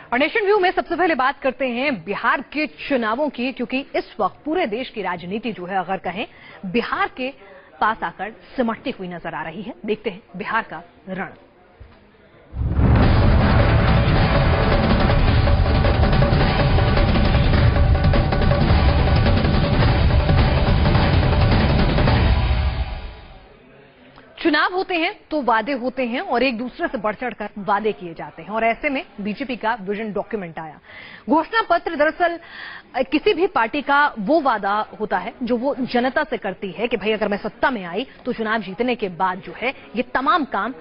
और nation view में सबसे पहले बात करते हैं बिहार के चुनावों की, क्योंकि इस वक्त पूरे देश की राजनीति जो है अगर कहें बिहार के पास आकर सिमटती हुई नजर आ रही है। देखते हैं बिहार का रण। चुनाव होते हैं तो वादे होते हैं और एक दूसरे से बढ़ चढ़कर वादे किए जाते हैं, और ऐसे में बीजेपी का विजन डॉक्यूमेंट आया। घोषणा पत्र दरअसल किसी भी पार्टी का वो वादा होता है जो वो जनता से करती है कि भाई अगर मैं सत्ता में आई तो चुनाव जीतने के बाद जो है ये तमाम काम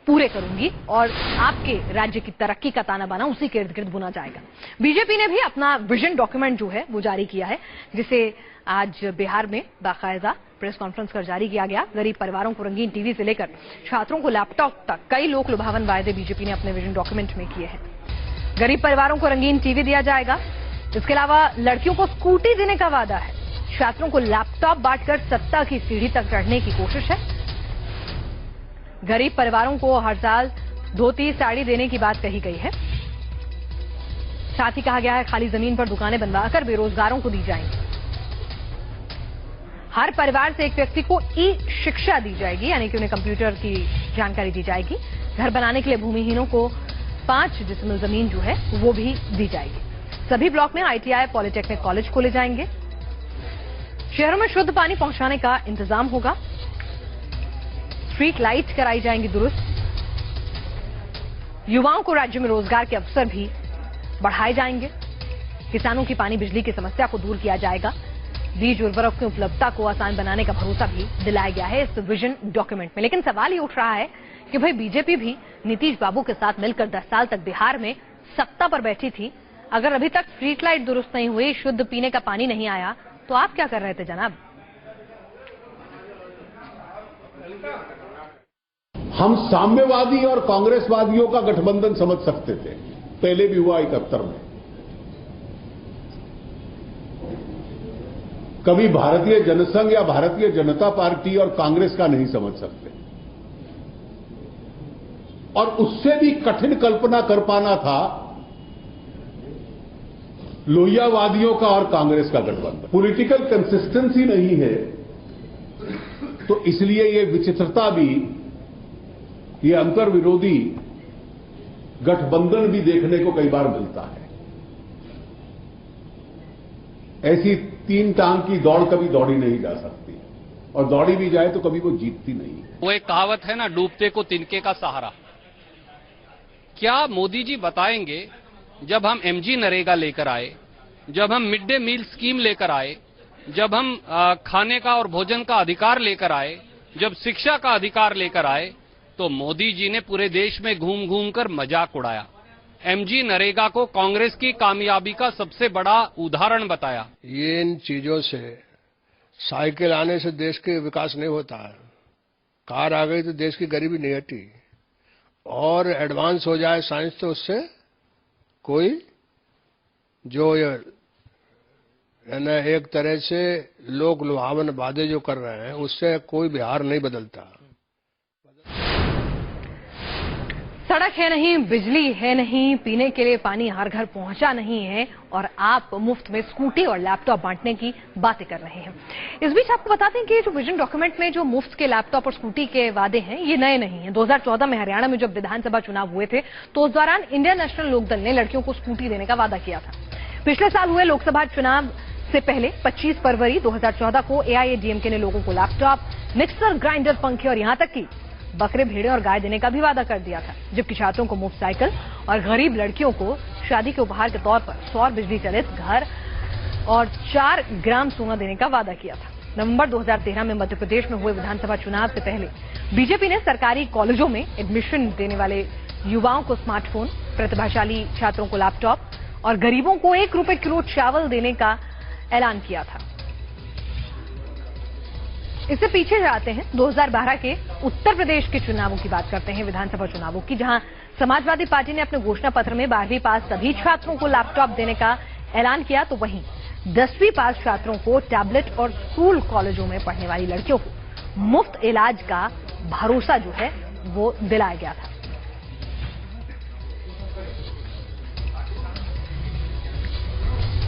पूरे करूंगी और आपके राज्य की तरक्की का ताना बाना उसी के इर्द गिर्द बुना जाएगा। बीजेपी ने भी अपना विजन डॉक्यूमेंट जो है वो जारी किया है, जिसे आज बिहार में बाकायदा प्रेस कॉन्फ्रेंस कर जारी किया गया। गरीब परिवारों को रंगीन टीवी से लेकर छात्रों को लैपटॉप तक कई लोक लुभावन वायदे बीजेपी ने अपने विजन डॉक्यूमेंट में किए हैं। गरीब परिवारों को रंगीन टीवी दिया जाएगा, इसके अलावा लड़कियों को स्कूटी देने का वादा है। छात्रों को लैपटॉप बांटकर सत्ता की सीढ़ी तक चढ़ने की कोशिश है। गरीब परिवारों को हर साल धोती साड़ी देने की बात कही गई है। साथ ही कहा गया है खाली जमीन पर दुकानें बनवाकर बेरोजगारों को दी जाएंगी। हर परिवार से एक व्यक्ति को ई शिक्षा दी जाएगी, यानी कि उन्हें कंप्यूटर की जानकारी दी जाएगी। घर बनाने के लिए भूमिहीनों को 5 डिसमिल जमीन जो है वो भी दी जाएगी। सभी ब्लॉक में आईटीआई पॉलिटेक्निक कॉलेज खोले जाएंगे। शहरों में शुद्ध पानी पहुंचाने का इंतजाम होगा। स्ट्रीट लाइट कराई जाएंगी दुरुस्त। युवाओं को राज्य में रोजगार के अवसर भी बढ़ाए जाएंगे। किसानों की पानी बिजली की समस्या को दूर किया जाएगा। बीज उर्वरक की उपलब्धता को आसान बनाने का भरोसा भी दिलाया गया है इस विजन डॉक्यूमेंट में। लेकिन सवाल ये उठ रहा है कि भाई बीजेपी भी नीतीश बाबू के साथ मिलकर 10 साल तक बिहार में सत्ता पर बैठी थी। अगर अभी तक स्ट्रीट लाइट दुरुस्त नहीं हुई, शुद्ध पीने का पानी नहीं आया, तो आप क्या कर रहे थे जनाब? हम साम्यवादी और कांग्रेसवादियों का गठबंधन समझ सकते थे, पहले भी हुआ 71 में। कभी भारतीय जनसंघ या भारतीय जनता पार्टी और कांग्रेस का नहीं समझ सकते। और उससे भी कठिन कल्पना कर पाना था लोहियावादियों का और कांग्रेस का गठबंधन। पॉलिटिकल कंसिस्टेंसी नहीं है, तो इसलिए ये विचित्रता भी, ये अंतर विरोधी गठबंधन भी देखने को कई बार मिलता है। ऐसी 3 टांग की दौड़ कभी दौड़ी नहीं जा सकती, और दौड़ी भी जाए तो कभी वो जीतती नहीं। वो एक कहावत है ना, डूबते को तिनके का सहारा। क्या मोदी जी बताएंगे, जब हम एमजी नरेगा लेकर आए, जब हम मिड डे मील स्कीम लेकर आए, जब हम खाने का और भोजन का अधिकार लेकर आए, जब शिक्षा का अधिकार लेकर आए, तो मोदी जी ने पूरे देश में घूम घूम कर मजाक उड़ाया। एमजी नरेगा को कांग्रेस की कामयाबी का सबसे बड़ा उदाहरण बताया। ये इन चीजों से, साइकिल आने से देश के विकास नहीं होता है। कार आ गई तो देश की गरीबी नहीं हटी, और एडवांस हो जाए साइंस तो उससे कोई जो यानी एक तरह से लोक लुभावन वादे जो कर रहे हैं उससे कोई बिहार नहीं बदलता। सड़क है नहीं, बिजली है नहीं, पीने के लिए पानी हर घर पहुंचा नहीं है, और आप मुफ्त में स्कूटी और लैपटॉप बांटने की बातें कर रहे हैं। इस बीच आपको बताते हैं कि जो विजन डॉक्यूमेंट में जो मुफ्त के लैपटॉप और स्कूटी के वादे हैं ये नए नहीं हैं। 2014 में हरियाणा में जब विधानसभा चुनाव हुए थे तो उस दौरान इंडियन नेशनल लोकदल ने लड़कियों को स्कूटी देने का वादा किया था। पिछले साल हुए लोकसभा चुनाव से पहले 25 फरवरी 2014 को एआईएडीएमके ने लोगों को लैपटॉप, मिक्सर ग्राइंडर, पंखे और यहां तक कि बकरे, भेड़े और गाय देने का भी वादा कर दिया था। जबकि छात्रों को मुफ्त साइकिल और गरीब लड़कियों को शादी के उपहार के तौर पर सौर बिजली चलित घर और 4 ग्राम सोना देने का वादा किया था। नवंबर 2013 में मध्य प्रदेश में हुए विधानसभा चुनाव से पहले बीजेपी ने सरकारी कॉलेजों में एडमिशन देने वाले युवाओं को स्मार्टफोन, प्रतिभाशाली छात्रों को लैपटॉप और गरीबों को 1 रुपए किलो चावल देने का ऐलान किया था। इससे पीछे जाते हैं 2012 के उत्तर प्रदेश के चुनावों की बात करते हैं, विधानसभा चुनावों की, जहां समाजवादी पार्टी ने अपने घोषणा पत्र में 12वीं पास सभी छात्रों को लैपटॉप देने का ऐलान किया, तो वहीं 10वीं पास छात्रों को टैबलेट और स्कूल कॉलेजों में पढ़ने वाली लड़कियों को मुफ्त इलाज का भरोसा जो है वो दिलाया गया था।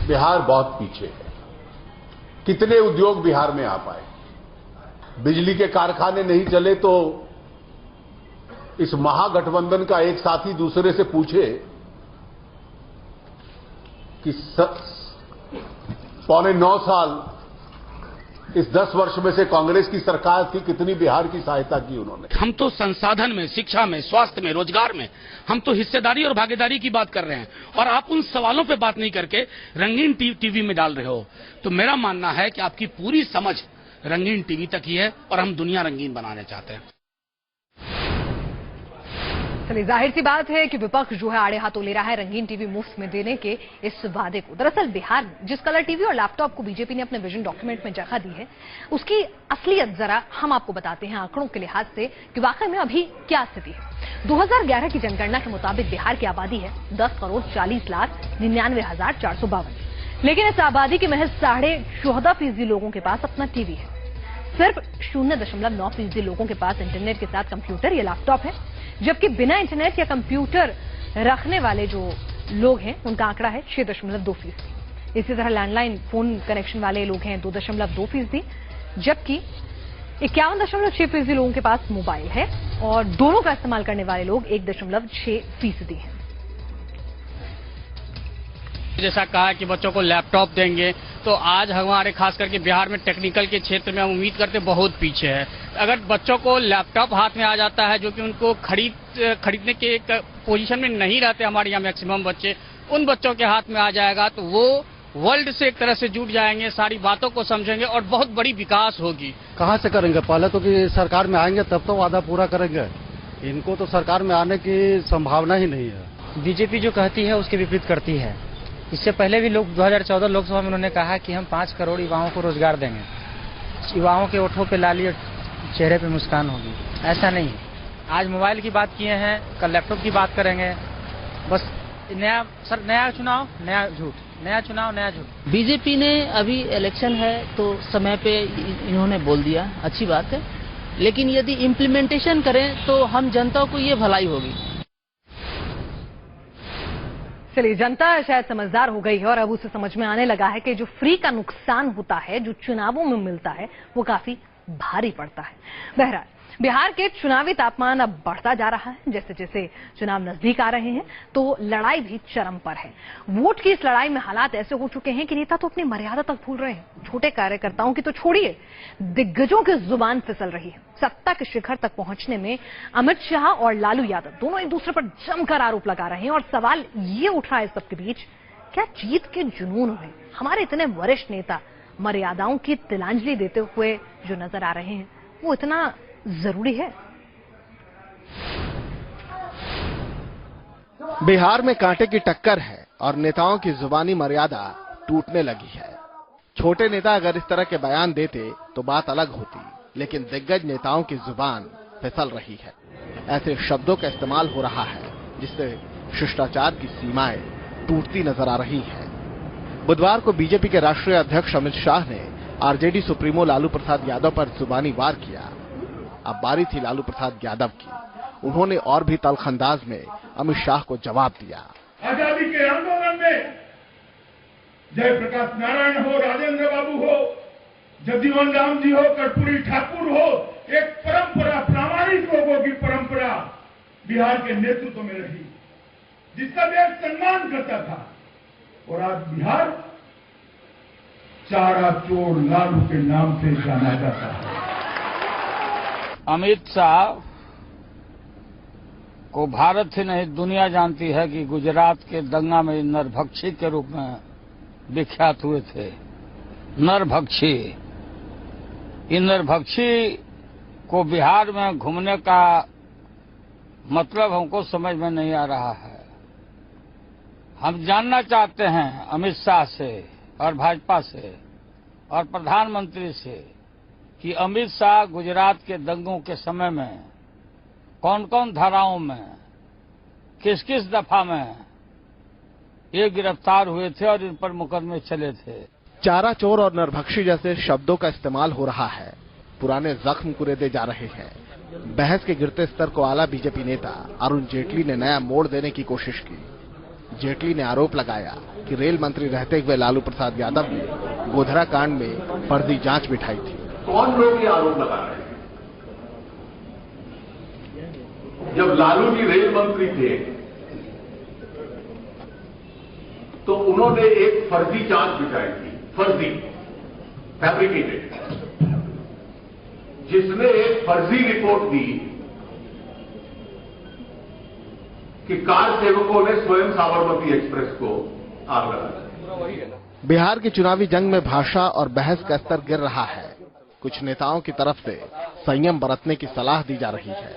बिहार बहुत पीछे है। कितने उद्योग बिहार में आ पाए? बिजली के कारखाने नहीं चले तो इस महागठबंधन का एक साथी दूसरे से पूछे कि 9.25 साल इस 10 वर्ष में से कांग्रेस की सरकार थी, कितनी बिहार की सहायता की उन्होंने? हम तो संसाधन में, शिक्षा में, स्वास्थ्य में, रोजगार में, हम तो हिस्सेदारी और भागीदारी की बात कर रहे हैं और आप उन सवालों पे बात नहीं करके रंगीन टीवी में डाल रहे हो। तो मेरा मानना है कि आपकी पूरी समझ रंगीन टीवी तक ही है और हम दुनिया रंगीन बनाने चाहते हैं। चलिए, जाहिर सी बात है कि विपक्ष जो है आड़े हाथों ले रहा है रंगीन टीवी मुफ्त में देने के इस वादे को। दरअसल बिहार में जिस कलर टीवी और लैपटॉप को बीजेपी ने अपने विजन डॉक्यूमेंट में जगह दी है, उसकी असलियत जरा हम आपको बताते हैं आंकड़ों के लिहाज से कि वाकई में अभी क्या स्थिति है। 2011 की जनगणना के मुताबिक बिहार की आबादी है 10,40,99,452, लेकिन इस आबादी के महज 14.5% लोगों के पास अपना टीवी है। सिर्फ 0.9% लोगों के पास इंटरनेट के साथ कंप्यूटर या लैपटॉप है, जबकि बिना इंटरनेट या कंप्यूटर रखने वाले जो लोग हैं उनका आंकड़ा है 6.2%। इसी तरह लैंडलाइन फोन कनेक्शन वाले लोग हैं 2.2%, जबकि 51.6% लोगों के पास मोबाइल है और दोनों का इस्तेमाल करने वाले लोग 1.6% हैं। जैसा कहा कि बच्चों को लैपटॉप देंगे, तो आज हमारे खास करके बिहार में टेक्निकल के क्षेत्र में हम उम्मीद करते बहुत पीछे है। अगर बच्चों को लैपटॉप हाथ में आ जाता है, जो कि उनको खरीदने के एक पोजीशन में नहीं रहते हमारे यहाँ मैक्सिमम बच्चे, उन बच्चों के हाथ में आ जाएगा तो वो वर्ल्ड से एक तरह से जुड़ जाएंगे, सारी बातों को समझेंगे और बहुत बड़ी विकास होगी। कहाँ से करेंगे? पहले तो कि सरकार में आएंगे तब तो वादा पूरा करेंगे। इनको तो सरकार में आने की संभावना ही नहीं है। बीजेपी जो कहती है उसके विपरीत करती है। इससे पहले भी 2014 लोकसभा में उन्होंने कहा कि हम 5 करोड़ युवाओं को रोजगार देंगे, युवाओं के ओठों पे लाली और चेहरे पे मुस्कान होगी। ऐसा नहीं है। आज मोबाइल की बात किए हैं, कल लैपटॉप की बात करेंगे। बस नया चुनाव नया झूठ, नया चुनाव नया झूठ। बीजेपी ने अभी इलेक्शन है तो समय पे इन्होंने बोल दिया, अच्छी बात है, लेकिन यदि इम्प्लीमेंटेशन करें तो हम जनता को ये भलाई होगी। चलिए, जनता शायद समझदार हो गई है और अब उसे समझ में आने लगा है कि जो फ्री का नुकसान होता है, जो चुनावों में मिलता है, वो काफी भारी पड़ता है। बहरहाल, बिहार के चुनावी तापमान अब बढ़ता जा रहा है। जैसे जैसे चुनाव नजदीक आ रहे हैं तो लड़ाई भी चरम पर है। वोट की इस लड़ाई में हालात ऐसे हो चुके हैं कि नेता तो अपनी मर्यादा तक भूल रहे हैं। छोटे कार्यकर्ताओं की तो छोड़िए, दिग्गजों की जुबान फिसल रही है। सत्ता के शिखर तक पहुंचने में अमित शाह और लालू यादव दोनों एक दूसरे पर जमकर आरोप लगा रहे हैं और सवाल ये उठ रहा है इस सबके बीच, क्या जीत के जुनून में हमारे इतने वरिष्ठ नेता मर्यादाओं की तिलांजलि देते हुए जो नजर आ रहे हैं, वो इतना जरूरी है? बिहार में कांटे की टक्कर है और नेताओं की जुबानी मर्यादा टूटने लगी है। छोटे नेता अगर इस तरह के बयान देते तो बात अलग होती, लेकिन दिग्गज नेताओं की जुबान फिसल रही है। ऐसे शब्दों का इस्तेमाल हो रहा है जिससे शिष्टाचार की सीमाएं टूटती नजर आ रही है। बुधवार को बीजेपी के राष्ट्रीय अध्यक्ष अमित शाह ने आरजेडी सुप्रीमो लालू प्रसाद यादव पर जुबानी वार किया। अब बारी थी लालू प्रसाद यादव की। उन्होंने और भी तल्खअंदाज में अमित शाह को जवाब दिया। आजादी के आंदोलन में जयप्रकाश नारायण हो, राजेंद्र बाबू हो, जगजीवन राम जी हो, कर्पूरी ठाकुर हो, एक परंपरा, प्रामाणिक लोगों की परंपरा बिहार के नेतृत्व में रही, जिसका देश सम्मान करता था। और आज बिहार चारा चोर लालू के नाम से जाना जाता है। अमित शाह को भारत से नहीं दुनिया जानती है कि गुजरात के दंगा में नरभक्षी के रूप में विख्यात हुए थे। नरभक्षी, इन नरभक्षी को बिहार में घूमने का मतलब हमको समझ में नहीं आ रहा है। हम जानना चाहते हैं अमित शाह से और भाजपा से और प्रधानमंत्री से कि अमित शाह गुजरात के दंगों के समय में कौन कौन धाराओं में, किस किस दफा में ये गिरफ्तार हुए थे और इन पर मुकदमे चले थे। चारा चोर और नरभक्षी जैसे शब्दों का इस्तेमाल हो रहा है। पुराने जख्म कुरेदे जा रहे हैं। बहस के गिरते स्तर को आला बीजेपी नेता अरुण जेटली ने नया मोड़ देने की कोशिश की। जेटली ने आरोप लगाया कि रेल मंत्री रहते हुए लालू प्रसाद यादव ने गोधरा कांड में फर्जी जांच बिठाई थी। कौन लोग ये आरोप लगा रहे हैं? जब लालू जी रेल मंत्री थे तो उन्होंने एक फर्जी जांच बिठाई थी, फर्जी, फैब्रिकेटेड, जिसने एक फर्जी रिपोर्ट दी कि कार सेवकों ने स्वयं साबरमती एक्सप्रेस को आग लगा दी। बिहार की चुनावी जंग में भाषा और बहस का स्तर गिर रहा है। कुछ नेताओं की तरफ से संयम बरतने की सलाह दी जा रही है।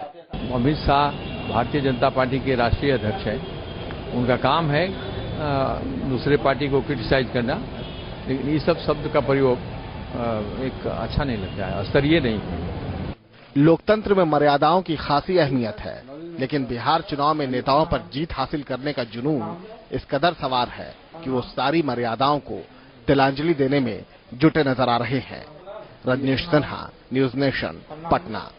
अमित शाह भारतीय जनता पार्टी के राष्ट्रीय अध्यक्ष हैं। उनका काम है दूसरे पार्टी को क्रिटिसाइज करना, लेकिन ये सब शब्द का प्रयोग एक अच्छा नहीं लगता है, स्तरीय नहीं है। लोकतंत्र में मर्यादाओं की खासी अहमियत है, लेकिन बिहार चुनाव में नेताओं पर जीत हासिल करने का जुनून इस कदर सवार है कि वो सारी मर्यादाओं को तिलांजलि देने में जुटे नजर आ रहे हैं। Rajneesh Sinha, news nation, Patna.